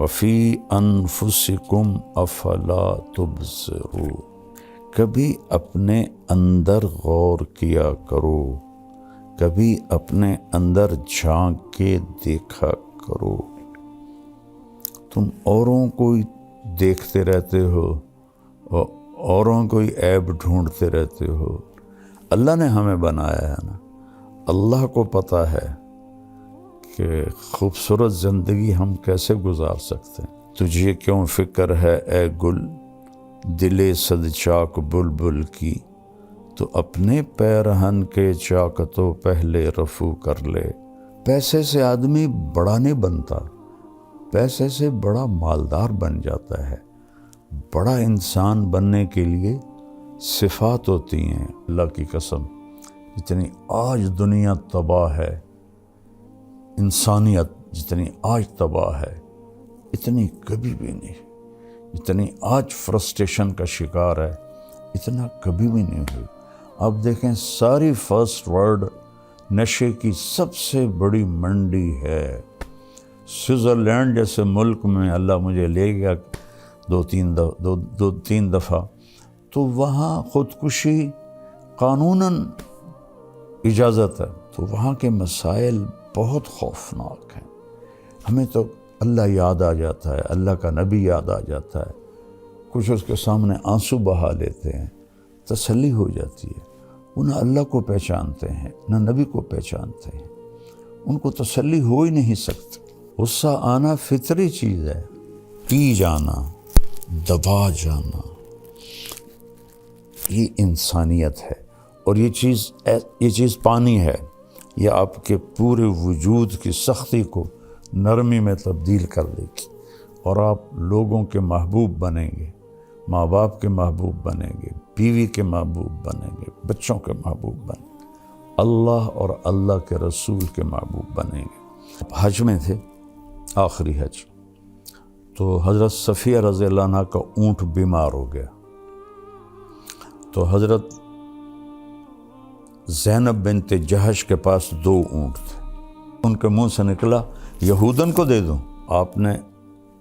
وفی انفسکم افلا تبصرون، کبھی اپنے اندر غور کیا کرو، کبھی اپنے اندر جھانک کے دیکھا کرو۔ تم اوروں کو دیکھتے رہتے ہو اور اوروں کو عیب ڈھونڈتے رہتے ہو۔ اللہ نے ہمیں بنایا ہے نا، اللہ کو پتہ ہے کہ خوبصورت زندگی ہم کیسے گزار سکتے ہیں۔ تجھے کیوں فکر ہے اے گل دل صد چاک بلبل کی، تو اپنے پیرہن کے چاکتوں پہلے رفو کر لے۔ پیسے سے آدمی بڑا نہیں بنتا، پیسے سے بڑا مالدار بن جاتا ہے۔ بڑا انسان بننے کے لیے صفات ہوتی ہیں، اللہ کی قسم جتنی آج دنیا تباہ ہے، انسانیت جتنی آج تباہ ہے اتنی کبھی بھی نہیں، جتنی آج فرسٹریشن کا شکار ہے اتنا کبھی بھی نہیں ہوئی۔ آپ دیکھیں ساری فرسٹ ورلڈ نشے کی سب سے بڑی منڈی ہے۔ سوئٹزرلینڈ جیسے ملک میں اللہ مجھے لے گیا دو تین دفعہ، تو وہاں خودکشی قانوناً اجازت ہے، تو وہاں کے مسائل بہت خوفناک ہیں۔ ہمیں تو اللہ یاد آ جاتا ہے، اللہ کا نبی یاد آ جاتا ہے، کچھ اس کے سامنے آنسو بہا لیتے ہیں، تسلی ہو جاتی ہے۔ وہ نہ اللہ کو پہچانتے ہیں نہ نبی کو پہچانتے ہیں، ان کو تسلی ہو ہی نہیں سکتی۔ غصہ آنا فطری چیز ہے، پی جانا، دبا جانا، یہ انسانیت ہے۔ اور یہ چیز پانی ہے، یہ آپ کے پورے وجود کی سختی کو نرمی میں تبدیل کر دے گی، اور آپ لوگوں کے محبوب بنیں گے، ماں باپ کے محبوب بنیں گے، بیوی کے محبوب بنیں گے، بچوں کے محبوب بنیں گے، اللہ اور اللہ کے رسول کے محبوب بنیں گے۔ حج میں تھے، آخری حج، تو حضرت صفیہ رضی اللہ عنہ کا اونٹ بیمار ہو گیا، تو حضرت زینب بنت جہش کے پاس 2 اونٹ تھے، ان کے منہ سے نکلا یہودن کو دے دوں۔ آپ نے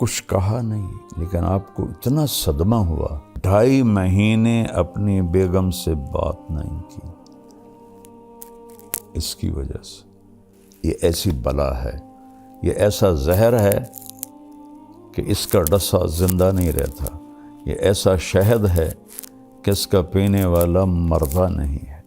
کچھ کہا نہیں، لیکن آپ کو اتنا صدمہ ہوا، 2.5 مہینے اپنی بیگم سے بات نہیں کی، اس کی وجہ سے۔ یہ ایسی بلا ہے، یہ ایسا زہر ہے کہ اس کا ڈسا زندہ نہیں رہتا، یہ ایسا شہد ہے کہ اس کا پینے والا مردہ نہیں ہے۔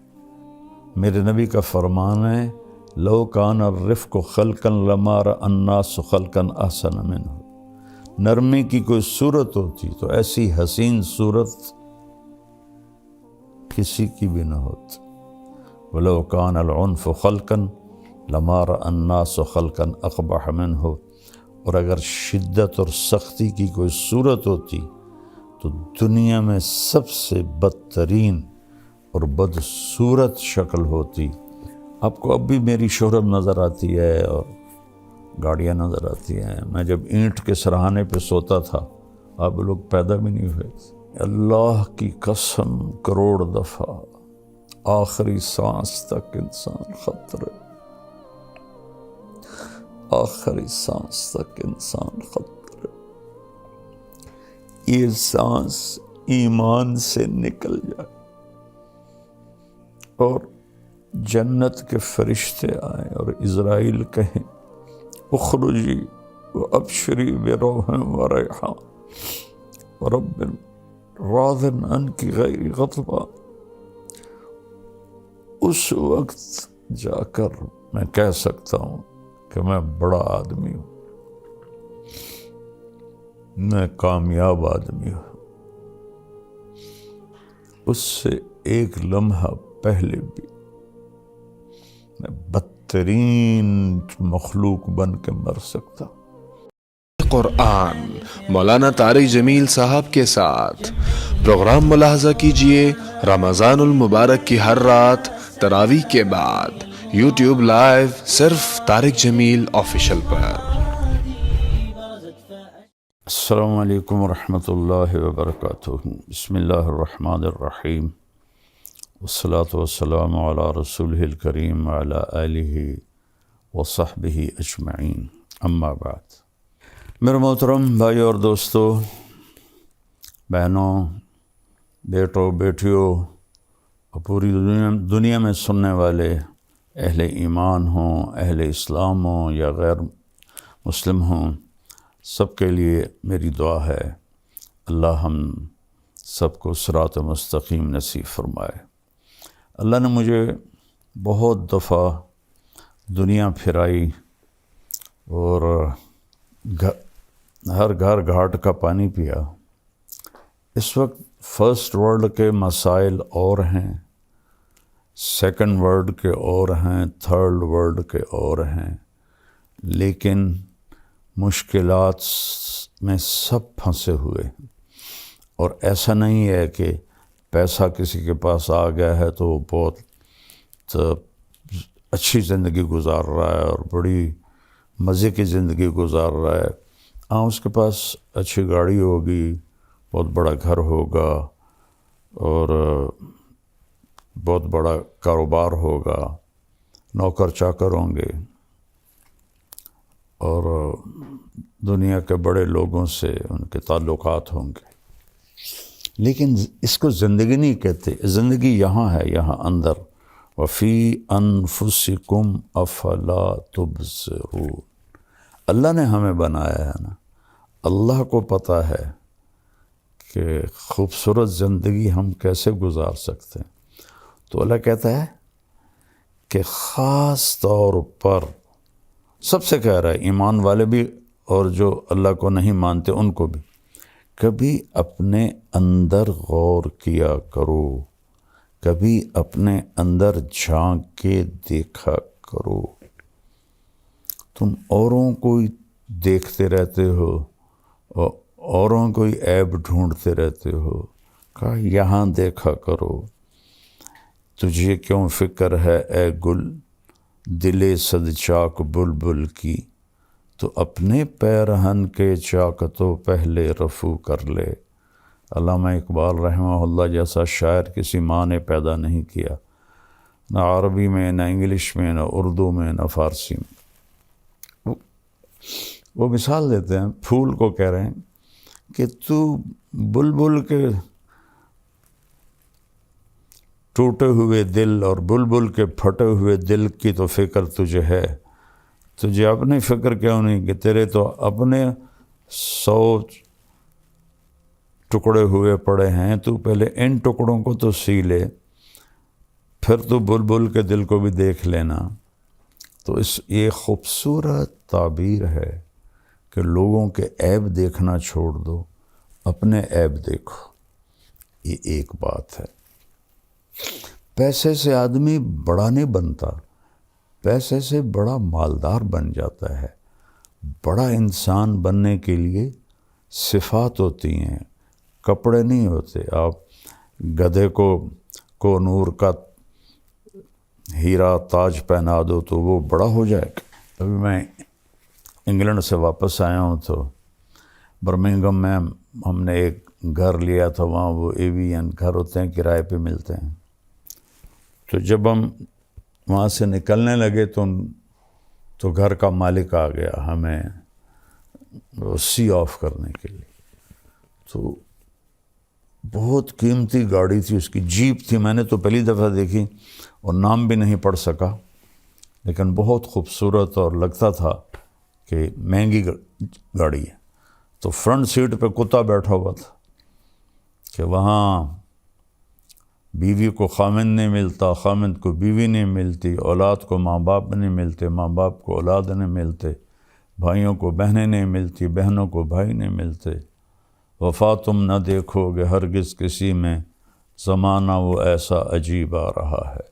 میرے نبی کا فرمان ہے لو کان الرفق خلقا لما رأى الناس خلقا احسن منه، نرمی کی کوئی صورت ہوتی تو ایسی حسین صورت کسی کی بھی نہ ہوتی۔ ولو کان العنف خلقا لما رأى الناس خلقا اقبح منه، اور اگر شدت اور سختی کی کوئی صورت ہوتی تو دنیا میں سب سے بدترین اور بدصورت شکل ہوتی۔ آپ کو اب بھی میری شہرت نظر آتی ہے اور گاڑیاں نظر آتی ہیں۔ میں جب اینٹ کے سرہانے پہ سوتا تھا آپ لوگ پیدا بھی نہیں ہوئے۔ اللہ کی قسم کروڑ دفعہ آخری سانس تک انسان خطرے، آخری سانس تک انسان خطرے۔ یہ سانس ایمان سے نکل جائے اور جنت کے فرشتے آئیں اور عزرائیل کہیں اخرجی وابشری بروح وریحان ورب راض عنک غیر غضبان، اس وقت جا کر میں کہہ سکتا ہوں کہ میں بڑا آدمی ہوں، میں کامیاب آدمی ہوں۔ اس سے ایک لمحہ پہلے بھی میں بدترین مخلوق بن کے مر سکتا۔ قرآن مولانا طارق جمیل صاحب کے ساتھ پروگرام ملاحظہ کیجئے رمضان المبارک کی ہر رات تراویح کے بعد یوٹیوب لائیو صرف طارق جمیل آفیشل پر۔ السلام علیکم ورحمۃ اللہ وبرکاتہ۔ بسم اللہ الرحمن الرحیم، والصلاة والسلام علی رسولہ الکریم وعلی آلہ وصحبہ اجمعین، اما بعد۔ میرے محترم بھائی اور دوستو، بہنوں، بیٹوں، بیٹیوں اور پوری دنیا میں سننے والے اہل ایمان ہوں، اہل اسلام ہوں یا غیر مسلم ہوں، سب کے لیے میری دعا ہے اللہ ہم سب کو صراط مستقیم نصیب فرمائے۔ اللہ نے مجھے بہت دفعہ دنیا پھرائی اور ہر گھر گھاٹ کا پانی پیا۔ اس وقت فرسٹ ورلڈ کے مسائل اور ہیں، سیکنڈ ورلڈ کے اور ہیں، تھرڈ ورلڈ کے اور ہیں، لیکن مشکلات میں سب پھنسے ہوئے ہیں۔ اور ایسا نہیں ہے کہ پیسہ کسی کے پاس آ گیا ہے تو وہ بہت اچھی زندگی گزار رہا ہے اور بڑی مزے کی زندگی گزار رہا ہے۔ ہاں، اس کے پاس اچھی گاڑی ہوگی، بہت بڑا گھر ہوگا اور بہت بڑا کاروبار ہوگا، نوکر چاکر ہوں گے اور دنیا کے بڑے لوگوں سے ان کے تعلقات ہوں گے، لیکن اس کو زندگی نہیں کہتے۔ زندگی یہاں ہے، یہاں اندر، وفی انفسکم افلا تبصرون۔ اللہ نے ہمیں بنایا ہے نا، اللہ کو پتہ ہے کہ خوبصورت زندگی ہم کیسے گزار سکتے ہیں۔ تو اللہ کہتا ہے کہ خاص طور پر سب سے کہہ رہا ہے، ایمان والے بھی اور جو اللہ کو نہیں مانتے ان کو بھی، کبھی اپنے اندر غور کیا کرو، کبھی اپنے اندر جھانک کے دیکھا کرو۔ تم اوروں کو دیکھتے رہتے ہو اور اوروں کو عیب ڈھونڈتے رہتے ہو، کہا یہاں دیکھا کرو۔ تجھے کیوں فکر ہے اے گل دل صد چاک بلبل کی، تو اپنے پیرہن کے چاک تو پہلے رفو کر لے۔ علامہ اقبال رحمہ اللہ جیسا شاعر کسی ماں نے پیدا نہیں کیا، نہ عربی میں، نہ انگلش میں، نہ اردو میں، نہ فارسی میں۔ وہ مثال دیتے ہیں، پھول کو کہہ رہے ہیں کہ تو بلبل کے ٹوٹے ہوئے دل اور بلبل کے پھٹے ہوئے دل کی تو فکر تجھے ہے، تجھے اپنی فکر کیوں نہیں کہ تیرے تو اپنے 100 ٹکڑے ہوئے پڑے ہیں، تو پہلے ان ٹکڑوں کو تو سی لے، پھر تو بلبل کے دل کو بھی دیکھ لینا۔ تو یہ خوبصورت تعبیر ہے کہ لوگوں کے عیب دیکھنا چھوڑ دو، اپنے عیب دیکھو۔ یہ ایک بات ہے۔ پیسے سے آدمی بڑا نہیں بنتا، پیسے سے بڑا مالدار بن جاتا ہے۔ بڑا انسان بننے کے لیے صفات ہوتی ہیں، کپڑے نہیں ہوتے۔ آپ گدھے کو نور کا ہیرا تاج پہنا دو تو وہ بڑا ہو جائے گا۔ ابھی میں انگلینڈ سے واپس آیا ہوں تو برمنگھم میں ہم نے ایک گھر لیا تھا، وہاں وہ ایوین گھر ہوتے ہیں، کرائے پہ ملتے ہیں۔ تو جب ہم وہاں سے نکلنے لگے تو گھر کا مالک آ گیا ہمیں سی آف کرنے کے لیے۔ تو بہت قیمتی گاڑی تھی اس کی، جیپ تھی، میں نے تو پہلی دفعہ دیکھی اور نام بھی نہیں پڑھ سکا، لیکن بہت خوبصورت اور لگتا تھا کہ مہنگی گاڑی ہے۔ تو فرنٹ سیٹ پہ کتا بیٹھا ہوا تھا کہ وہاں بیوی کو خامند نہیں ملتا، خامند کو بیوی نہیں ملتی، اولاد کو ماں باپ نہیں ملتے، ماں باپ کو اولاد نہیں ملتے، بھائیوں کو بہنیں نہیں ملتی، بہنوں کو بھائی نہیں ملتے۔ وفا تم نہ دیکھو گے ہرگز کسی میں، زمانہ وہ ایسا عجیب آ رہا ہے۔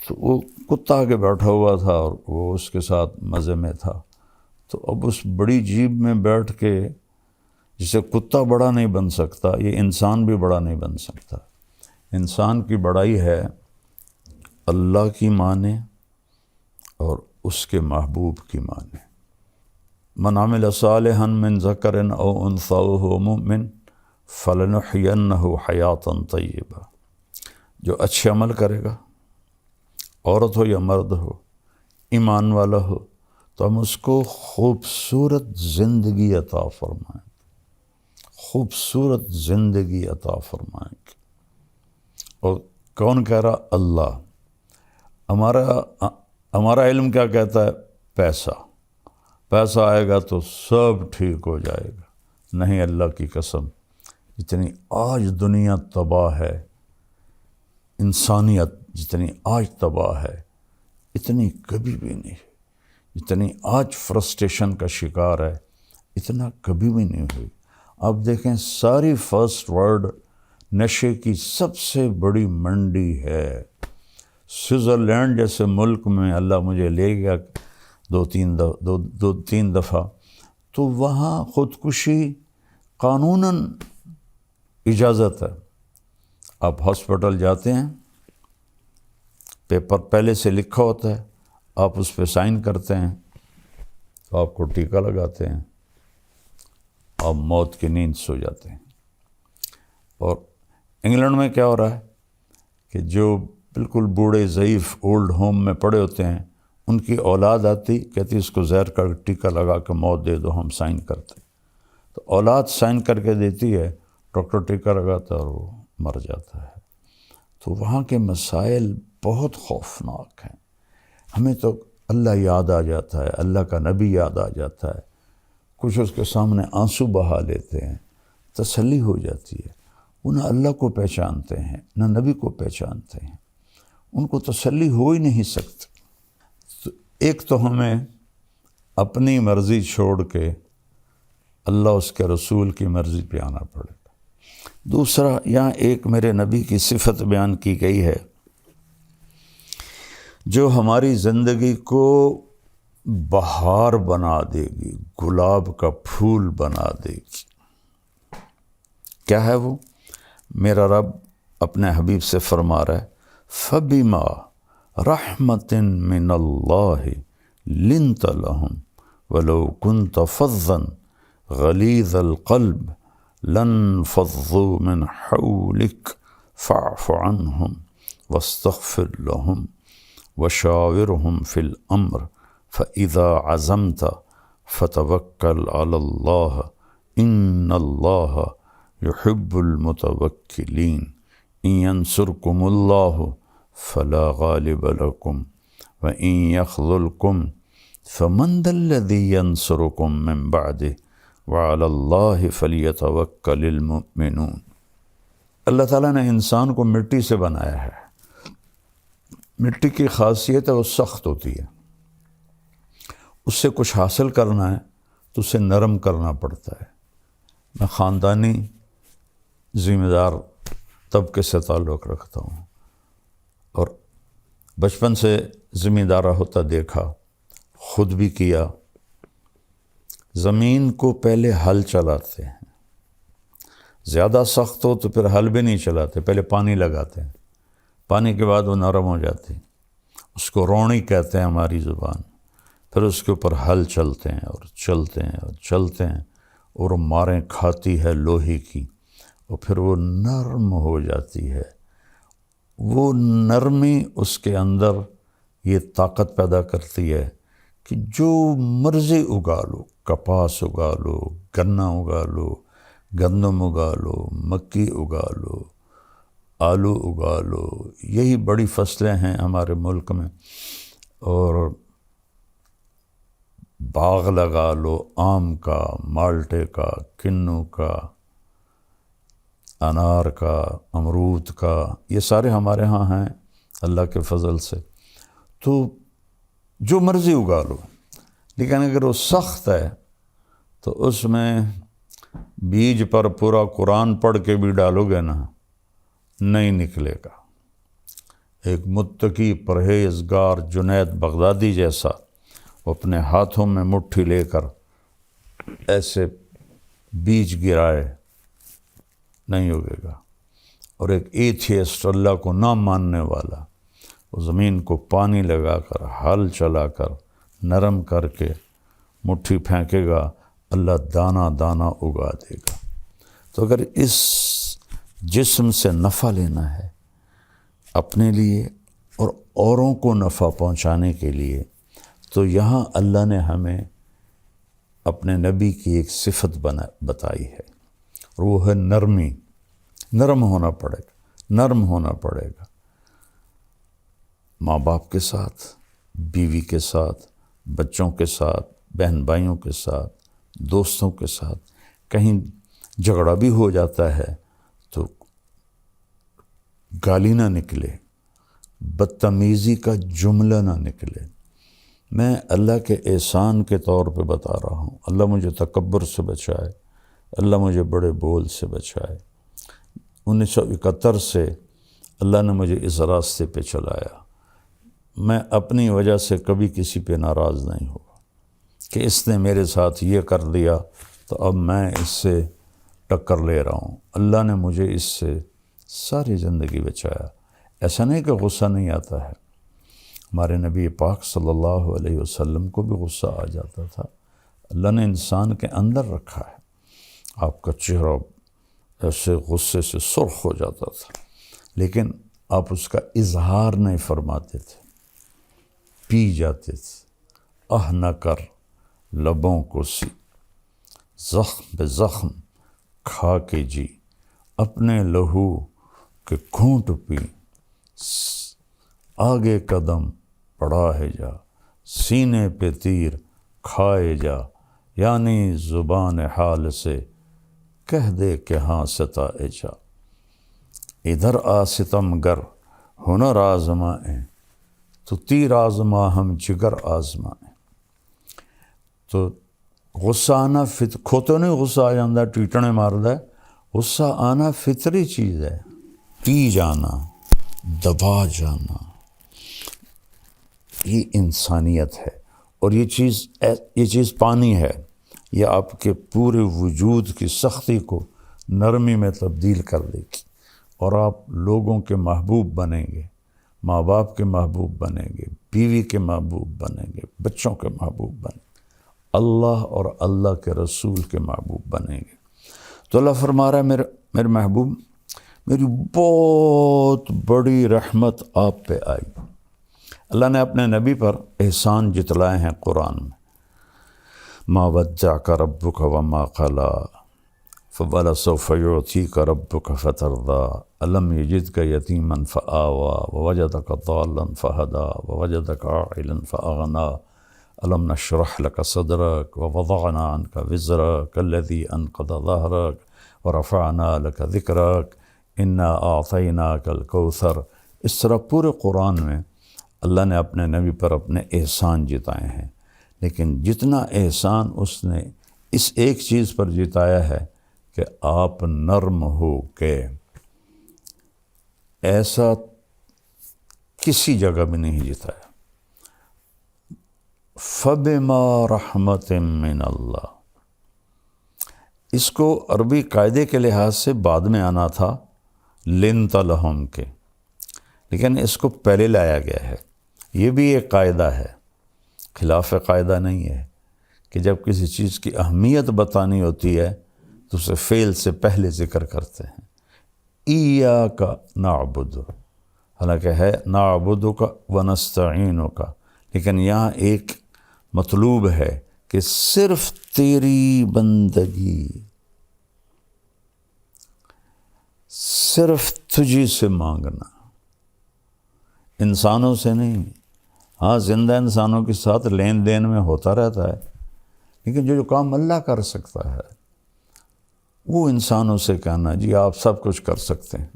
تو وہ کتا آگے بیٹھا ہوا تھا اور وہ اس کے ساتھ مزے میں تھا۔ تو اب اس بڑی جیپ میں بیٹھ کے، جسے کتا بڑا نہیں بن سکتا، یہ انسان بھی بڑا نہیں بن سکتا۔ انسان کی بڑائی ہے اللہ کی مانے اور اس کے محبوب کی مانے۔ من عمل صالحا من ذکر او انثی وہو مؤمن فلنحینہ حیاتا طیبہ۔ جو اچھے عمل کرے گا، عورت ہو یا مرد ہو، ایمان والا ہو، تو ہم اس کو خوبصورت زندگی عطا فرمائیں، خوبصورت زندگی عطا فرمائیں۔ اور کون کہہ رہا؟ اللہ۔ ہمارا علم کیا کہتا ہے؟ پیسہ آئے گا تو سب ٹھیک ہو جائے گا۔ نہیں، اللہ کی قسم، جتنی آج دنیا تباہ ہے، انسانیت جتنی آج تباہ ہے، اتنی کبھی بھی نہیں ہے۔ جتنی آج فرسٹریشن کا شکار ہے، اتنا کبھی بھی نہیں ہوئی۔ آپ دیکھیں، ساری فرسٹ ورلڈ نشے کی سب سے بڑی منڈی ہے۔ سوئٹزرلینڈ جیسے ملک میں اللہ مجھے لے گیا دو تین دفعہ، تو وہاں خودکشی قانوناً اجازت ہے۔ آپ ہاسپٹل جاتے ہیں، پیپر پہلے سے لکھا ہوتا ہے، آپ اس پہ سائن کرتے ہیں تو آپ کو ٹیکہ لگاتے ہیں، آپ موت کی نیند سو جاتے ہیں۔ اور انگلینڈ میں کیا ہو رہا ہے کہ جو بالکل بوڑھے ضعیف اولڈ ہوم میں پڑے ہوتے ہیں، ان کی اولاد آتی، کہتی اس کو زہر کا ٹیکہ لگا کے موت دے دو، ہم سائن کرتے۔ تو اولاد سائن کر کے دیتی ہے، ڈاکٹر ٹیکہ لگاتا ہے اور وہ مر جاتا ہے۔ تو وہاں کے مسائل بہت خوفناک ہیں۔ ہمیں تو اللہ یاد آ جاتا ہے، اللہ کا نبی یاد آ جاتا ہے، کچھ اس کے سامنے آنسو بہا لیتے ہیں، تسلی ہو جاتی ہے۔ وہ نہ اللہ کو پہچانتے ہیں، نہ نبی کو پہچانتے ہیں، ان کو تسلی ہو ہی نہیں سکتی۔ تو ایک تو ہمیں اپنی مرضی چھوڑ کے اللہ اس کے رسول کی مرضی پہ آنا پڑے گا۔ دوسرا، یہاں ایک میرے نبی کی صفت بیان کی گئی ہے جو ہماری زندگی کو بہار بنا دے گی، گلاب کا پھول بنا دے گی۔ کیا ہے وہ؟ میرا رب اپنے حبیب سے فرما رہا ہے، فَبِمَا رَحْمَةٍ مِّنَ اللَّهِ لِنْتَ لَهُمْ وَلَوْ كُنْتَ فَظًّا غَلِيظَ الْقَلْبِ لَانفَضُّوا مِنْ حَوْلِكَ فَاعْفُ عَنْهُمْ وَاسْتَغْفِرْ لَهُمْ وَشَاوِرْهُمْ فِي الْأَمْرِ فَإِذَا عَزَمْتَ فَتَوَكَّلْ عَلَى اللَّهِ إِنَّ اللَّهَ يُحِبُّ الْمُتَوَكِّلِينَ إِن يَنْصُرْكُمُ اللَّهُ فَلَا غَالِبَ لَكُمْ وَإِن يَخْذُلْكُمْ فَمَنْ ذَا الَّذِي يَنْصُرُكُمْ مِنْ بَعْدِهِ وَعَلَى اللَّهِ فَلْيَتَوَكَّلِ الْمُؤْمِنُونَ۔ اللہ تعالیٰ نے انسان کو مٹی سے بنایا ہے۔ مٹی کی خاصیت ہے وہ سخت ہوتی ہے، اس سے کچھ حاصل کرنا ہے تو اسے نرم کرنا پڑتا ہے۔ میں خاندانی ذمہ دار طبقے سے تعلق رکھتا ہوں اور بچپن سے ذمہ دارہ ہوتا دیکھا، خود بھی کیا۔ زمین کو پہلے ہل چلاتے ہیں، زیادہ سخت ہو تو پھر ہل بھی نہیں چلاتے، پہلے پانی لگاتے ہیں، پانی کے بعد وہ نرم ہو جاتی، اس کو روڑی کہتے ہیں ہماری زبان۔ پھر اس کے اوپر ہل چلتے ہیں اور چلتے ہیں اور چلتے ہیں اور ماریں کھاتی ہے لوہے کی، اور پھر وہ نرم ہو جاتی ہے۔ وہ نرمی اس کے اندر یہ طاقت پیدا کرتی ہے کہ جو مرضی اگا لو، کپاس اگا لو، گنا اگا لو، گندم اگا لو، مکی اگا لو، آلو اگا لو، یہی بڑی فصلیں ہیں ہمارے ملک میں۔ اور باغ لگا لو، آم کا، مالٹے کا، کنو کا، انار کا، امرود کا، یہ سارے ہمارے ہاں ہیں اللہ کے فضل سے۔ تو جو مرضی اگا لو، لیکن اگر وہ سخت ہے تو اس میں بیج پر پورا قرآن پڑھ کے بھی ڈالو گے نا، نہیں نکلے گا۔ ایک متقی پرہیزگار جنید بغدادی جیسا وہ اپنے ہاتھوں میں مٹھی لے کر ایسے بیج گرائے، نہیں ہوگے گا۔ اور ایک ایتھیسٹ، اللہ کو نہ ماننے والا، وہ زمین کو پانی لگا کر، ہل چلا کر، نرم کر کے مٹھی پھینکے گا، اللہ دانہ دانہ اگا دے گا۔ تو اگر اس جسم سے نفع لینا ہے اپنے لیے اور اوروں کو نفع پہنچانے کے لیے، تو یہاں اللہ نے ہمیں اپنے نبی کی ایک صفت بتائی ہے، اور وہ ہے نرمی. نرم ہونا پڑے گا، نرم ہونا پڑے گا ماں باپ کے ساتھ، بیوی کے ساتھ، بچوں کے ساتھ، بہن بھائیوں کے ساتھ، دوستوں کے ساتھ. کہیں جھگڑا بھی ہو جاتا ہے تو گالی نہ نکلے، بدتمیزی کا جملہ نہ نکلے. میں اللہ کے احسان کے طور پہ بتا رہا ہوں. اللہ مجھے تکبر سے بچائے، اللہ مجھے بڑے بول سے بچائے. 1971 سے اللہ نے مجھے اس راستے پہ چلایا. میں اپنی وجہ سے کبھی کسی پہ ناراض نہیں ہوا کہ اس نے میرے ساتھ یہ کر دیا تو اب میں اس سے ٹکر لے رہا ہوں. اللہ نے مجھے اس سے ساری زندگی بچایا. ایسا نہیں کہ غصہ نہیں آتا ہے، ہمارے نبی پاک صلی اللہ علیہ وسلم کو بھی غصہ آ جاتا تھا. اللہ نے انسان کے اندر رکھا ہے. آپ کا چہرہ ایسے غصے سے سرخ ہو جاتا تھا، لیکن آپ اس کا اظہار نہیں فرماتے تھے، پی جاتے تھے. نہ کر لبوں کو سی، زخم بے زخم کھا کے جی، اپنے لہو کے گھونٹ پی، آگے قدم پڑا ہے جا، سینے پہ تیر کھائے جا. یعنی زبان حال سے کہہ دے کہ ہاں ستائے جا. ادھر آ ستم گر ہنر آزمائیں، تو تیر آزما ہم جگر آزمائیں. تو غصہ آنا کھوتوں نہیں غصہ آ جاندہ ٹیٹنے ماردہ. غصہ آنا فطری چیز ہے. پی جانا، دبا جانا، یہ انسانیت ہے. اور یہ چیز پانی ہے. یہ آپ کے پورے وجود کی سختی کو نرمی میں تبدیل کر دے گی، اور آپ لوگوں کے محبوب بنیں گے، ماں باپ کے محبوب بنیں گے، بیوی کے محبوب بنیں گے، بچوں کے محبوب بنیں گے، اللہ اور اللہ کے رسول کے محبوب بنیں گے. تو اللہ فرما رہا ہے میرے محبوب، میری بہت بڑی رحمت آپ پہ آئی. اللہ نے اپنے نبی پر احسان جتلائے ہیں قرآن میں. ما ودعک ربک وما قلی فلسوف یعطیک ربک فترضی الم یجدک یتیما فآوی ووجدک ضالا فہدی ووجدک عائلا فأغنی الم نشرح لک صدرک ووضعنا عنک وزرک الذی انقض ظہرک ورفعنا لک ذکرک انا اعطیناک الکوثر. اس طرح پورے قرآن میں اللہ نے اپنے نبی پر اپنے احسان جتائے ہیں. لیکن جتنا احسان اس نے اس ایک چیز پر جتایا ہے کہ آپ نرم ہو کے، ایسا کسی جگہ بھی نہیں جتایا. فَبِمَا رَحْمَةٍ مِّنَ اللَّهِ. اس کو عربی قاعدے کے لحاظ سے بعد میں آنا تھا لِنْتَ لَهُمْ کے، لیکن اس کو پہلے لایا گیا ہے. یہ بھی ایک قاعدہ ہے، خلاف قاعدہ نہیں ہے کہ جب کسی چیز کی اہمیت بتانی ہوتی ہے تو اسے فعل سے پہلے ذکر کرتے ہیں. ایاک نعبد، حالانکہ ہے نعبدک ونستعینک، لیکن یہاں ایک مطلوب ہے کہ صرف تیری بندگی، صرف تجھی سے مانگنا، انسانوں سے نہیں. ہاں زندہ انسانوں کے ساتھ لین دین میں ہوتا رہتا ہے، لیکن جو کام اللہ کر سکتا ہے وہ انسانوں سے کہنا جی آپ سب کچھ کر سکتے ہیں،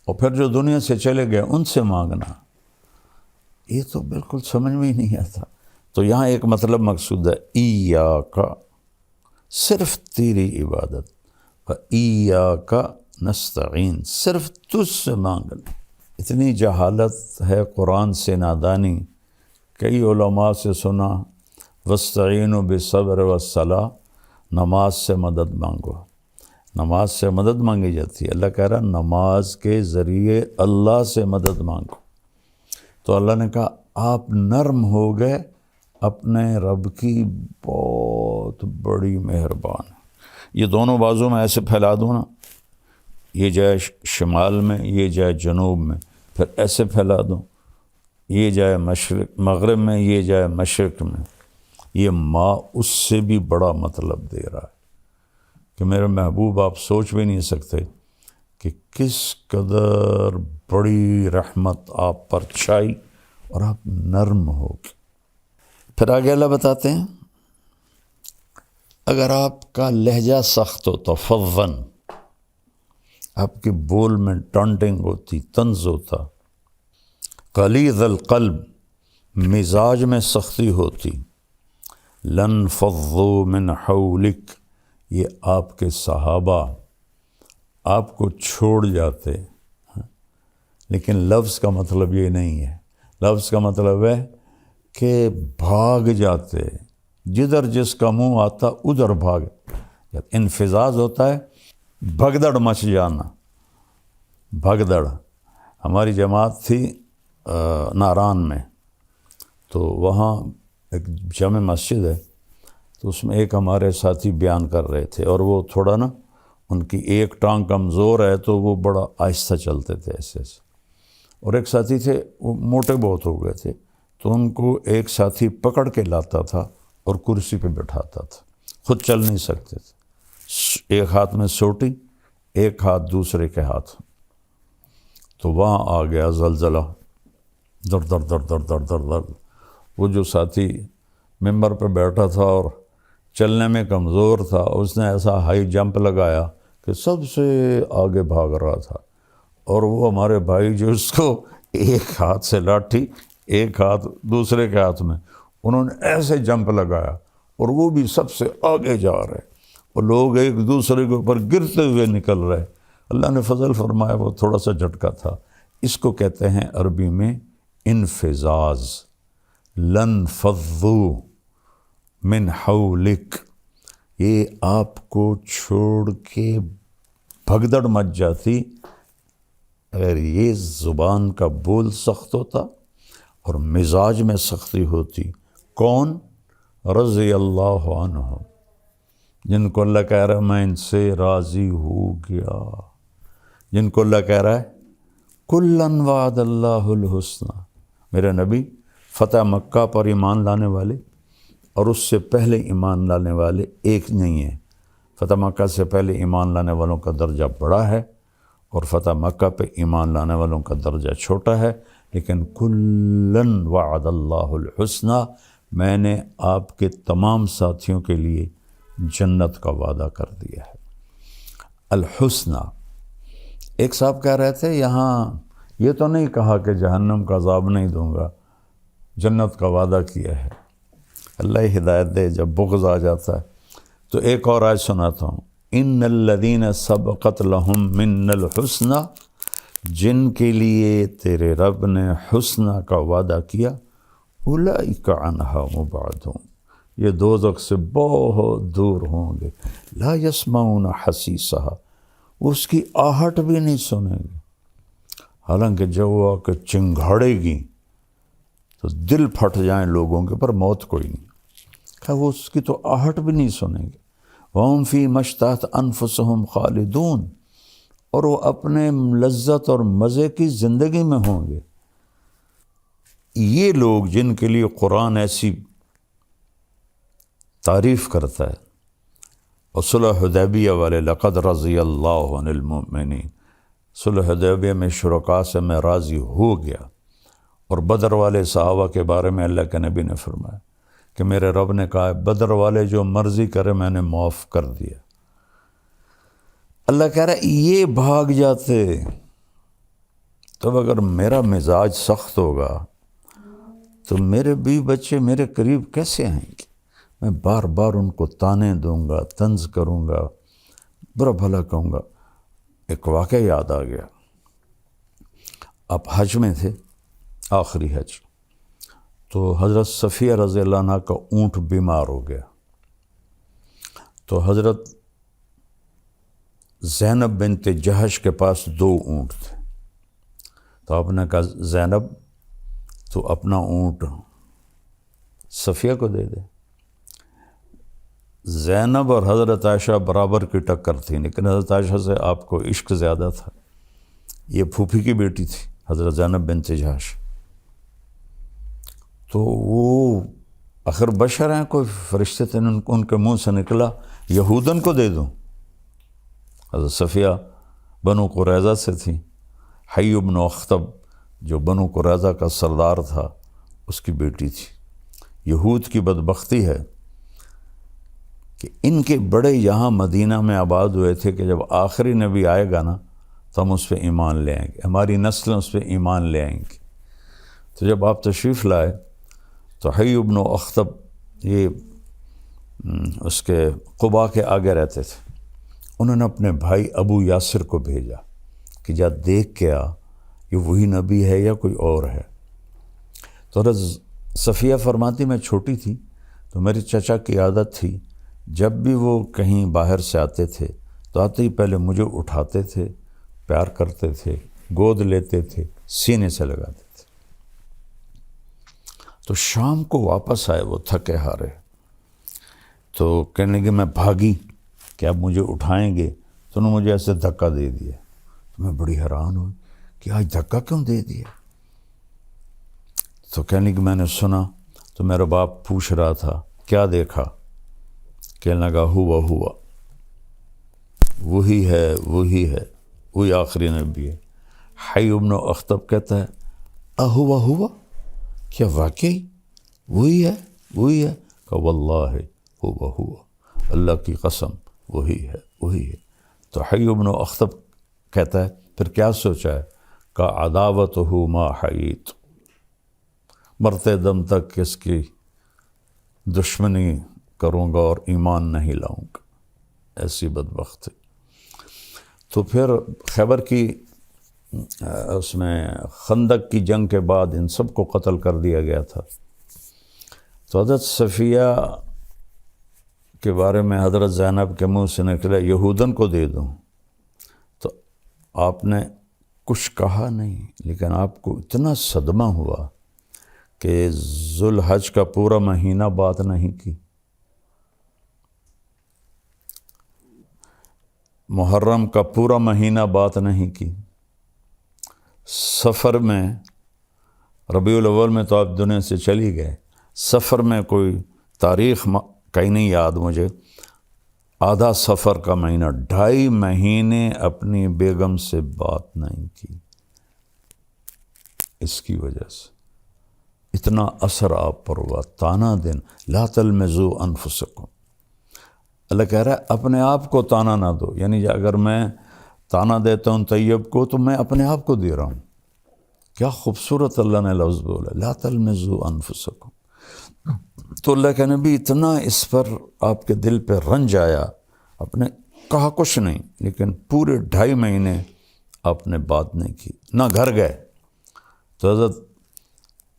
اور پھر جو دنیا سے چلے گئے ان سے مانگنا، یہ تو بالکل سمجھ میں ہی نہیں آتا. تو یہاں ایک مطلب مقصود ہے، ایاک، صرف تیری عبادت، وایاک نستعین، صرف تجھ سے مانگنا. اتنی جہالت ہے، قرآن سے نادانی. کئی علماء سے سنا وَاسْتَعِينُوا بِالصَّبْرِ وَالصَّلَاةِ، نماز سے مدد مانگو. نماز سے مدد مانگی جاتی ہے. اللہ کہہ رہا نماز کے ذریعے اللہ سے مدد مانگو. تو اللہ نے کہا آپ نرم ہو گئے، اپنے رب کی بہت بڑی مہربان. یہ دونوں بازو میں ایسے پھیلا دوں نا، یہ جائے شمال میں، یہ جائے جنوب میں، پھر ایسے پھیلا دوں، یہ جائے مشرق مغرب میں، یہ جائے مشرق میں، یہ ماں اس سے بھی بڑا مطلب دے رہا ہے کہ میرے محبوب آپ سوچ بھی نہیں سکتے کہ کس قدر بڑی رحمت آپ پر چھائی اور آپ نرم ہو گئے۔ پھر آگے اللہ بتاتے ہیں اگر آپ کا لہجہ سخت ہوتا، فظن، آپ کے بول میں ٹانٹنگ ہوتی، طنز ہوتا، غلیظ القلب، مزاج میں سختی ہوتی، لن فضوا من حولک، یہ آپ کے صحابہ آپ کو چھوڑ جاتے۔ لیکن لفظ کا مطلب یہ نہیں ہے، لفظ کا مطلب ہے کہ بھاگ جاتے، جدھر جس کا منہ آتا ادھر بھاگ۔ انفزاز ہوتا ہے بھگدڑ مچ جانا، بھگدڑ۔ ہماری جماعت تھی ناران میں، تو وہاں ایک جامع مسجد ہے، تو اس میں ایک ہمارے ساتھی بیان کر رہے تھے، اور وہ تھوڑا نا ان کی ایک ٹانگ کمزور ہے تو وہ بڑا آہستہ چلتے تھے ایسے ایسے، اور ایک ساتھی تھے وہ موٹے بہت ہو گئے تھے، تو ان کو ایک ساتھی پکڑ کے لاتا تھا اور کرسی پہ بٹھاتا تھا، خود چل نہیں سکتے تھے، ایک ہاتھ میں سوٹی، ایک ہاتھ دوسرے کے ہاتھ۔ تو وہاں آ گیا زلزلہ، در در در در در در در۔ وہ جو ساتھی ممبر پہ بیٹھا تھا اور چلنے میں کمزور تھا، اس نے ایسا ہائی جمپ لگایا کہ سب سے آگے بھاگ رہا تھا، اور وہ ہمارے بھائی جو اس کو ایک ہاتھ سے لاٹھی، ایک ہاتھ دوسرے کے ہاتھ میں، انہوں نے ایسے جمپ لگایا اور وہ بھی سب سے آگے جا رہے، اور لوگ ایک دوسرے کے اوپر گرتے ہوئے نکل رہے۔ اللہ نے فضل فرمایا وہ تھوڑا سا جھٹکا تھا۔ اس کو کہتے ہیں عربی میں انفزاز۔ لن فضوا من حولک، یہ آپ کو چھوڑ کے بھگدڑ مچ جاتی اگر یہ زبان کا بول سخت ہوتا اور مزاج میں سختی ہوتی۔ کون؟ رضی اللہ عنہ، جن کو اللہ کہہ رہا ہے میں ان سے راضی ہو گیا، جن کو اللہ کہہ رہا ہے کلن وعد اللہ الحسنى۔ میرے نبی فتح مکہ پر ایمان لانے والے اور اس سے پہلے ایمان لانے والے ایک نہیں ہیں۔ فتح مکہ سے پہلے ایمان لانے والوں کا درجہ بڑا ہے اور فتح مکہ پہ ایمان لانے والوں کا درجہ چھوٹا ہے، لیکن کلن وعد اللہ الحسنى، میں نے آپ کے تمام ساتھیوں کے لیے جنت کا وعدہ کر دیا ہے۔ الحسنى، ایک صاحب کہہ رہے تھے یہاں یہ تو نہیں کہا کہ جہنم کا عذاب نہیں دوں گا، جنت کا وعدہ کیا ہے۔ اللہ ہدایت دے، جب بغض آ جاتا ہے تو ایک اور آیت سناتا ہوں، ان الذین سبقت لہم من الحسنى، جن کے لیے تیرے رب نے حسنہ کا وعدہ کیا، اولئک عنہا مبعدون، یہ دوزخ سے بہت دور ہوں گے، لا یسمعون حسیسہا، وہ اس کی آہٹ بھی نہیں سنیں گے، حالانکہ جب وہ آ کے چنگھاڑے گی تو دل پھٹ جائیں لوگوں کے، پر موت کوئی نہیں، کہ وہ اس کی تو آہٹ بھی نہیں سنیں گے۔ وَهُمْ فِي مَا اشْتَهَتْ أَنفُسُهُمْ خَالِدُونَ، اور وہ اپنے لذت اور مزے کی زندگی میں ہوں گے۔ یہ لوگ جن کے لیے قرآن ایسی تعریف کرتا ہے، اور صلح حدیبیہ والے لقد رضی اللہ عن المؤمنین، صلح حدیبیہ میں شرکاء سے میں راضی ہو گیا، اور بدر والے صحابہ کے بارے میں اللہ کے نبی نے فرمایا کہ میرے رب نے کہا بدر والے جو مرضی کرے میں نے معاف کر دیا۔ اللہ کہہ رہا ہے یہ بھاگ جاتے، تب اگر میرا مزاج سخت ہوگا تو میرے بیوی بچے میرے قریب کیسے آئیں گے؟ میں بار بار ان کو تانے دوں گا، طنز کروں گا، برا بھلا کہوں گا۔ ایک واقعہ یاد آ گیا، آپ حج میں تھے، آخری حج، تو حضرت صفیہ رضی اللہ عنہ کا اونٹ بیمار ہو گیا، تو حضرت زینب بنت جہش کے پاس 2 اونٹ تھے، تو آپ نے کہا زینب تو اپنا اونٹ صفیہ کو دے دے۔ زینب اور حضرت عائشہ برابر کی ٹکر تھی، لیکن حضرت عائشہ سے آپ کو عشق زیادہ تھا، یہ پھوپھی کی بیٹی تھی حضرت زینب بنت جہش۔ تو وہ آخر بشر ہیں، کوئی فرشتے تھے، ان کے منہ سے نکلا یہودن کو دے دوں۔ حضرت صفیہ بنو قریظہ سے تھی، حی بن اخطب جو بنو قریظہ کا سردار تھا اس کی بیٹی تھی۔ یہود کی بدبختی ہے کہ ان کے بڑے یہاں مدینہ میں آباد ہوئے تھے کہ جب آخری نبی آئے گا نا تو ہم اس پہ ایمان لے آئیں گے، ہماری نسلیں اس پہ ایمان لے آئیں گی۔ تو جب آپ تشریف لائے تو حی بن اخطب یہ اس کے قباء کے آگے رہتے تھے، انہوں نے اپنے بھائی ابو یاسر کو بھیجا کہ جا دیکھ کے آ یہ وہی نبی ہے یا کوئی اور ہے۔ تو حضرت صفیہ فرماتی میں چھوٹی تھی تو میری چچا کی عادت تھی جب بھی وہ کہیں باہر سے آتے تھے تو آتے ہی پہلے مجھے اٹھاتے تھے، پیار کرتے تھے، گود لیتے تھے، سینے سے لگاتے تھے۔ تو شام کو واپس آئے وہ تھکے ہارے، تو کہنے لگے میں بھاگی کہ اب مجھے اٹھائیں گے، تو انہوں نے مجھے ایسے دھکا دے دیا۔ تو میں بڑی حیران ہوئی کہ آج دھکا کیوں دے دیا؟ تو کہنے لگے میں نے سنا تو میرا باپ پوچھ رہا تھا کیا دیکھا؟ کہنے لگا ہوا وہی ہے وہی آخری نبی ہے۔ حی بن اخطب کہتا ہے ہوا کیا واقعی وہی ہے؟ کہ واللہ ہوا اللہ کی قسم وہی ہے۔ تو حی بن اخطب کہتا ہے پھر کیا سوچا ہے؟ کہ عداوتہ ما حییت، مرتے دم تک اس کی دشمنی کروں گا اور ایمان نہیں لاؤں گا، ایسی بدبخت ہے۔ تو پھر خیبر کی اس میں خندق کی جنگ کے بعد ان سب کو قتل کر دیا گیا تھا۔ تو حضرت صفیہ کے بارے میں حضرت زینب کے منہ سے نکلا یہودن کو دے دوں، تو آپ نے کچھ کہا نہیں، لیکن آپ کو اتنا صدمہ ہوا کہ ذوالحج کا پورا مہینہ بات نہیں کی، محرم کا پورا مہینہ بات نہیں کی، سفر میں ربیع الاول میں تو آپ دنیا سے چلی گئے، سفر میں کوئی تاریخ کہیں نہیں یاد مجھے، آدھا سفر کا مہینہ 2.5 مہینے اپنی بیگم سے بات نہیں کی۔ اس کی وجہ سے اتنا اثر آپ پر ہوا، تانا دن لا تلمزوا انفسکم، اللہ کہہ رہا ہے اپنے آپ کو تانا نہ دو، یعنی اگر میں تانا دیتا ہوں طیب کو تو میں اپنے آپ کو دے رہا ہوں۔ کیا خوبصورت اللہ نے لفظ بولا، لا تلمزوا انفسکم۔ تو اللہ کے نبی اتنا اس پر آپ کے دل پہ رنج آیا، آپ نے کہا کچھ نہیں، لیکن پورے 2.5 مہینے آپ نے بات نہیں کی، نہ گھر گئے۔ تو حضرت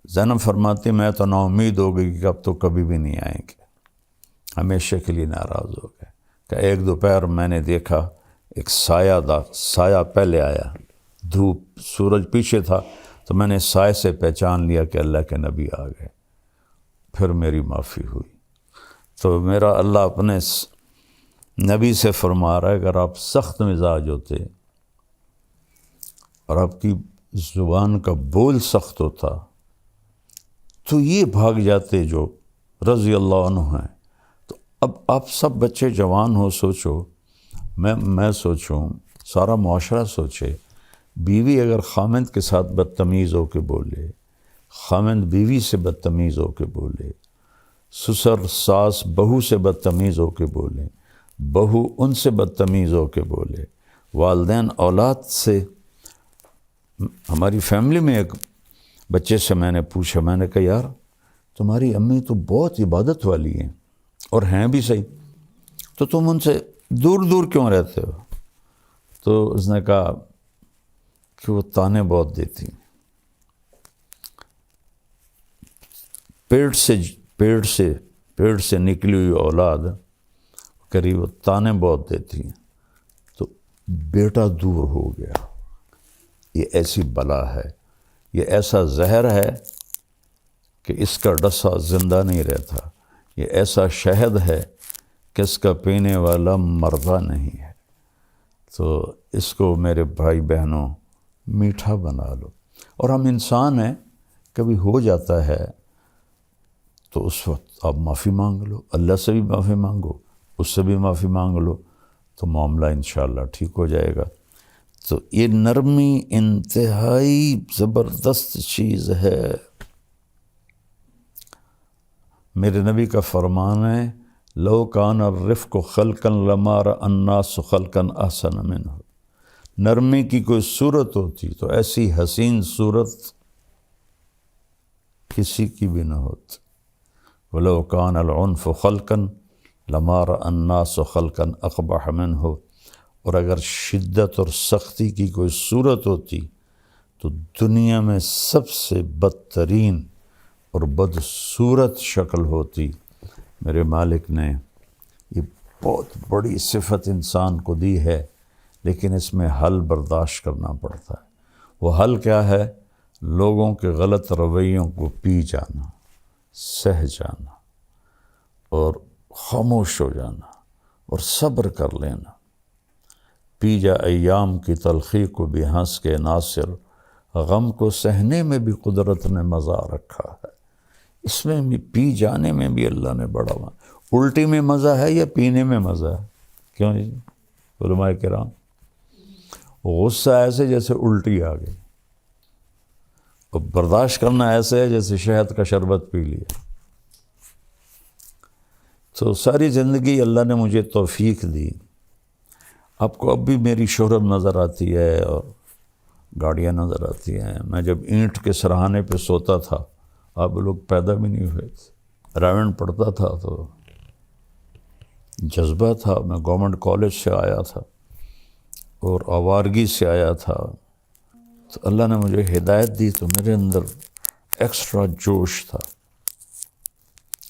زینب فرماتی میں تو نا امید ہو گئی کہ اب تو کبھی بھی نہیں آئیں گے، ہمیشہ کے لیے ناراض ہو گئے۔ کہ ایک دوپہر میں نے دیکھا ایک سایہ پہلے آیا، دھوپ سورج پیچھے تھا، تو میں نے سائے سے پہچان لیا کہ اللہ کے نبی آ گئے، پھر میری معافی ہوئی۔ تو میرا اللہ اپنے نبی سے فرما رہا ہے اگر آپ سخت مزاج ہوتے اور آپ کی زبان کا بول سخت ہوتا تو یہ بھاگ جاتے جو رضی اللہ عنہ ہیں۔ تو اب آپ سب بچے جوان ہو، سوچو، میں سوچوں، سارا معاشرہ سوچے، بیوی اگر خامند کے ساتھ بدتمیز ہو کے بولے، خامند بیوی سے بدتمیز ہو کے بولے، سسر ساس بہو سے بدتمیز ہو کے بولے، بہو ان سے بدتمیز ہو کے بولے، والدین اولاد سے۔ ہماری فیملی میں ایک بچے سے میں نے پوچھا، میں نے کہا یار تمہاری امی تو بہت عبادت والی ہیں اور ہیں بھی صحیح، تو تم ان سے دور دور کیوں رہتے ہو؟ تو اس نے کہا کہ وہ تانے بہت دیتی، پیٹ سے نکلی ہوئی اولاد قریب تانے بہت دیتی ہیں، تو بیٹا دور ہو گیا۔ یہ ایسی بلا ہے، یہ ایسا زہر ہے کہ اس کا ڈسا زندہ نہیں رہتا، یہ ایسا شہد ہے کہ اس کا پینے والا مردہ نہیں ہے۔ تو اس کو میرے بھائی بہنوں میٹھا بنا لو۔ اور ہم انسان ہیں، کبھی ہو جاتا ہے تو اس وقت آپ معافی مانگ لو، اللہ سے بھی معافی مانگو، اس سے بھی معافی مانگ لو، تو معاملہ انشاءاللہ ٹھیک ہو جائے گا۔ تو یہ نرمی انتہائی زبردست چیز ہے۔ میرے نبی کا فرمان ہے لو کان الرفق خلقا لما رأى الناس خلقا احسن منہ، نرمی کی کوئی صورت ہوتی تو ایسی حسین صورت کسی کی بھی نہ ہوتی۔ ولو کان العنف خلقا لما رأى الناس خلقا اقبح منہ، اور اگر شدت اور سختی کی کوئی صورت ہوتی تو دنیا میں سب سے بدترین اور بدصورت شکل ہوتی۔ میرے مالک نے یہ بہت بڑی صفت انسان کو دی ہے، لیکن اس میں حل برداشت کرنا پڑتا ہے۔ وہ حل کیا ہے؟ لوگوں کے غلط رویوں کو پی جانا، سہ جانا اور خاموش ہو جانا اور صبر کر لینا۔ پی جا ایام کی تلخی کو بھی ہنس کے ناصر، غم کو سہنے میں بھی قدرت نے مزہ رکھا ہے۔ اس میں بھی پی جانے میں بھی اللہ نے بڑا الٹی میں مزہ ہے یا پینے میں مزہ ہے؟ کیوں جی علماء کرام؟ غصہ ایسے جیسے الٹی آ گئی، اور برداشت کرنا ایسے ہے جیسے شہد کا شربت پی لیا۔ تو ساری زندگی اللہ نے مجھے توفیق دی۔ آپ کو اب بھی میری شہرت نظر آتی ہے اور گاڑیاں نظر آتی ہیں۔ میں جب اینٹ کے سرہانے پہ سوتا تھا، آپ لوگ پیدا بھی نہیں ہوئے تھے، رائمنڈ پڑھتا تھا تو جذبہ تھا۔ میں گورنمنٹ کالج سے آیا تھا اور آوارگی سے آیا تھا، تو اللہ نے مجھے ہدایت دی تو میرے اندر ایکسٹرا جوش تھا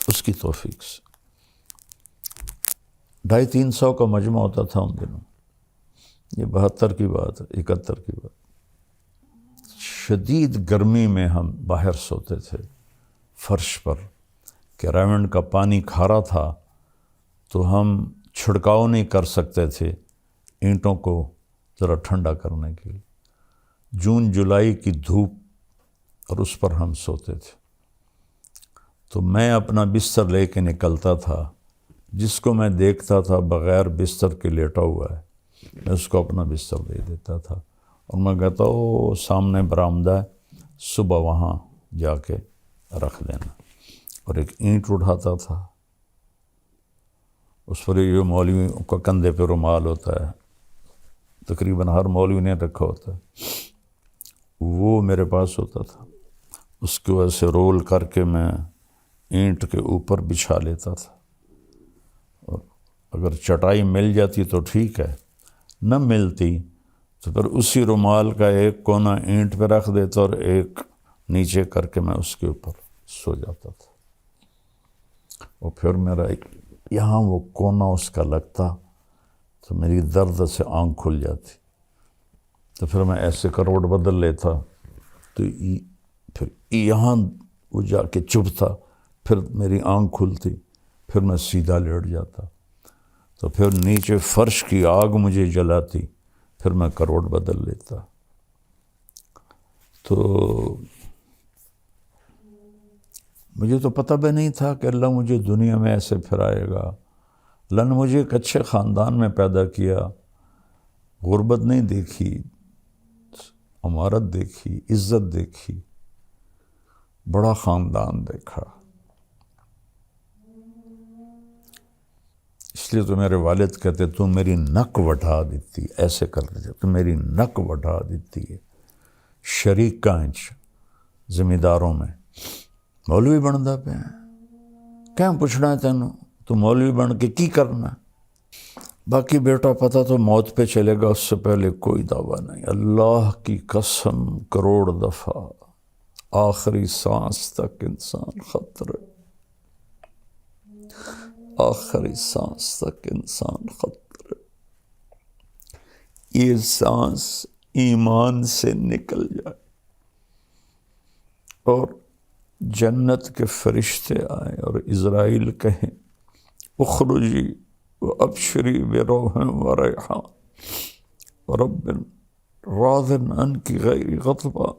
اس کی توفیق سے۔ 250-300 کا مجمع ہوتا تھا ان دنوں، یہ 72 کی بات ہے، 71 کی بات۔ شدید گرمی میں ہم باہر سوتے تھے فرش پر، کہ رائمنڈ کا پانی کھارا تھا تو ہم چھڑکاؤ نہیں کر سکتے تھے اینٹوں کو ذرا ٹھنڈا کرنے کے لیے۔ جون جولائی کی دھوپ اور اس پر ہم سوتے تھے، تو میں اپنا بستر لے کے نکلتا تھا، جس کو میں دیکھتا تھا بغیر بستر کے لیٹا ہوا ہے میں اس کو اپنا بستر دے دیتا تھا، اور میں کہتا او سامنے برآمدہ ہے، صبح وہاں جا کے رکھ دینا۔ اور ایک اینٹ اٹھاتا تھا، اس پر یہ مولوی کا کندھے پہ رومال ہوتا ہے، تقریباً ہر مولوی نے رکھا ہوتا ہے، وہ میرے پاس ہوتا تھا۔ اس کی وجہ سے رول کر کے میں اینٹ کے اوپر بچھا لیتا تھا، اور اگر چٹائی مل جاتی تو ٹھیک ہے، نہ ملتی تو پھر اسی رومال کا ایک کونا اینٹ پہ رکھ دیتا اور ایک نیچے کر کے میں اس کے اوپر سو جاتا تھا، اور پھر میرا یہاں وہ کونا اس کا لگتا تو میری درد سے آنکھ کھل جاتی، تو پھر میں ایسے کروٹ بدل لیتا تو پھر یہاں وہ جا کے چبھتا، پھر میری آنکھ کھلتی، پھر میں سیدھا لیٹ جاتا، تو پھر نیچے فرش کی آگ مجھے جلاتی، پھر میں کروٹ بدل لیتا۔ تو مجھے تو پتہ بھی نہیں تھا کہ اللہ مجھے دنیا میں ایسے پھرائے گا۔ اللہ نے مجھے ایک اچھے خاندان میں پیدا کیا، غربت نہیں دیکھی، امارت دیکھی، عزت دیکھی، بڑا خاندان دیکھا۔ اس لیے تو میرے والد کہتے تو میری نک وٹھا دیتی، ایسے کرتے تھے، تو میری نک وٹھا دیتی ہے۔ شریک کانچ زمینداروں میں مولوی بنتا پہ کیا پوچھنا ہے تینوں، تو مولوی بن کے کی کرنا، باقی بیٹا پتہ تو موت پہ چلے گا، اس سے پہلے کوئی دعویٰ نہیں۔ اللہ کی قسم کروڑ دفعہ آخری سانس تک انسان خطرے، آخری سانس تک انسان خطرے۔ یہ سانس ایمان سے نکل جائے اور جنت کے فرشتے آئیں اور عزرائیل کہیں اخرجی وابشری بروح وریحان ورب راض عنک غیر غضبان،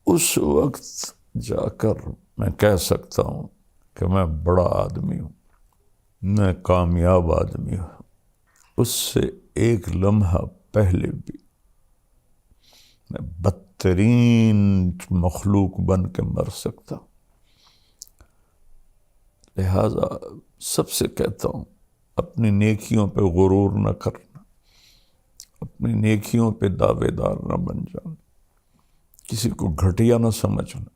اس وقت جا کر میں کہہ سکتا ہوں کہ میں بڑا آدمی ہوں، میں کامیاب آدمی ہوں، اس سے ایک لمحہ پہلے بھی میں بدترین مخلوق بن کے مر سکتا ہوں۔ لہذا سب سے کہتا ہوں، اپنی نیکیوں پہ غرور نہ کرنا، اپنی نیکیوں پہ دعوے دار نہ بن جانا، کسی کو گھٹیا نہ سمجھنا۔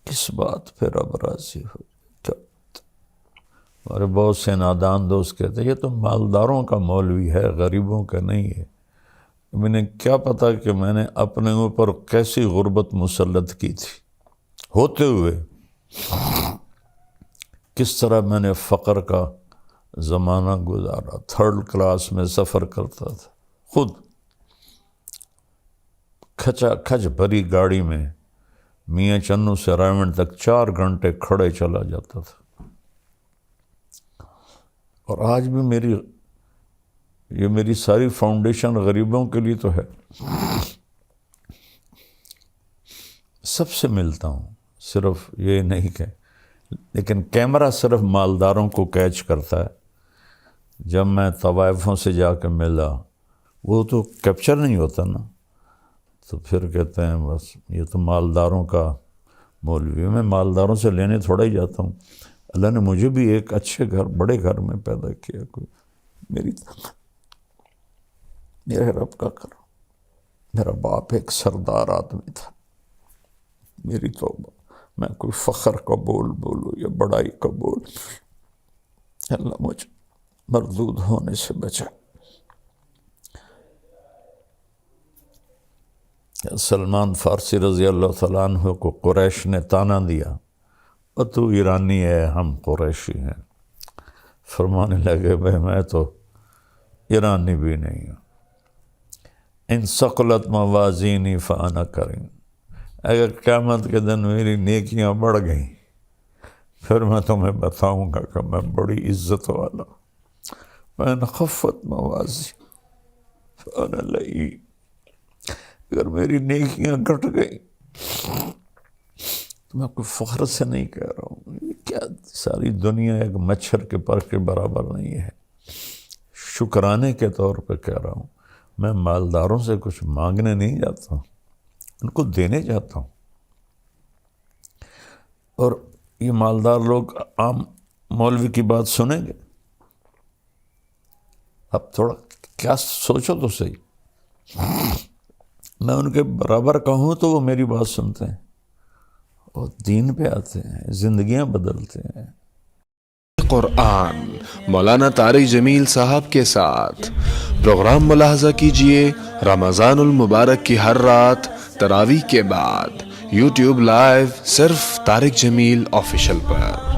کس بات پہ رب راضی ہو؟ ہمارے بہت سے نادان دوست کہتے ہیں یہ تو مالداروں کا مولوی ہے، غریبوں کا نہیں ہے۔ انہیں کیا پتا کہ میں نے اپنے اوپر کیسی غربت مسلط کی تھی ہوتے ہوئے، کس طرح میں نے فقر کا زمانہ گزارا، 3rd کلاس میں سفر کرتا تھا، خود کھچا کھچ بھری گاڑی میں میاں چنو سے رائمنڈ تک 4 گھنٹے کھڑے چلا جاتا تھا۔ اور آج بھی میری ساری فاؤنڈیشن غریبوں کے لیے تو ہے۔ سب سے ملتا ہوں، صرف یہ نہیں کہ لیکن کیمرہ صرف مالداروں کو کیچ کرتا ہے۔ جب میں طوائفوں سے جا کے ملا، وہ تو کیپچر نہیں ہوتا نا، تو پھر کہتے ہیں بس یہ تو مالداروں کا مولوی ہے۔ میں مالداروں سے لینے تھوڑا ہی جاتا ہوں، اللہ نے مجھے بھی ایک اچھے گھر، بڑے گھر میں پیدا کیا، کوئی میرے رب کا کرم۔ میرا باپ ایک سردار آدمی تھا، میری توبہ، میں کوئی فخر کا بول بولوں یا بڑائی کا بول، اللہ مجھے مردود ہونے سے بچا۔ سلمان فارسی رضی اللہ تعالیٰ عنہ کو قریش نے تانا دیا، اور تو ایرانی ہے، ہم قریشی ہیں۔ فرمانے لگے بھائی میں تو ایرانی بھی نہیں ہوں، ان ثقلت موازینی فانا کریم، اگر قیامت کے دن میری نیکیاں بڑھ گئیں پھر میں تمہیں بتاؤں گا کہ میں بڑی عزت والا ہوں۔ وَإِنْ خَفَّتْ مَوَازِينُ فَأَنَا لَئِيمٌ، اگر میری نیکیاں گھٹ گئیں تو میں کوئی فخر سے نہیں کہہ رہا ہوں، یہ کیا ساری دنیا ایک مچھر کے پر کے برابر نہیں ہے، شکرانے کے طور پہ کہہ رہا ہوں۔ میں مالداروں سے کچھ مانگنے نہیں جاتا ہوں، ان کو دینے جاتا ہوں۔ اور یہ مالدار لوگ عام مولوی کی بات سنیں گے؟ اب تھوڑا کیا سوچو تو صحیح، میں ان کے برابر کہوں تو وہ میری بات سنتے ہیں اور دین پہ آتے ہیں، زندگیاں بدلتے ہیں۔ قرآن مولانا طارق جمیل صاحب کے ساتھ پروگرام ملاحظہ کیجئے رمضان المبارک کی ہر رات تراویح کے بعد، یوٹیوب لائیو صرف طارق جمیل آفیشیل پر۔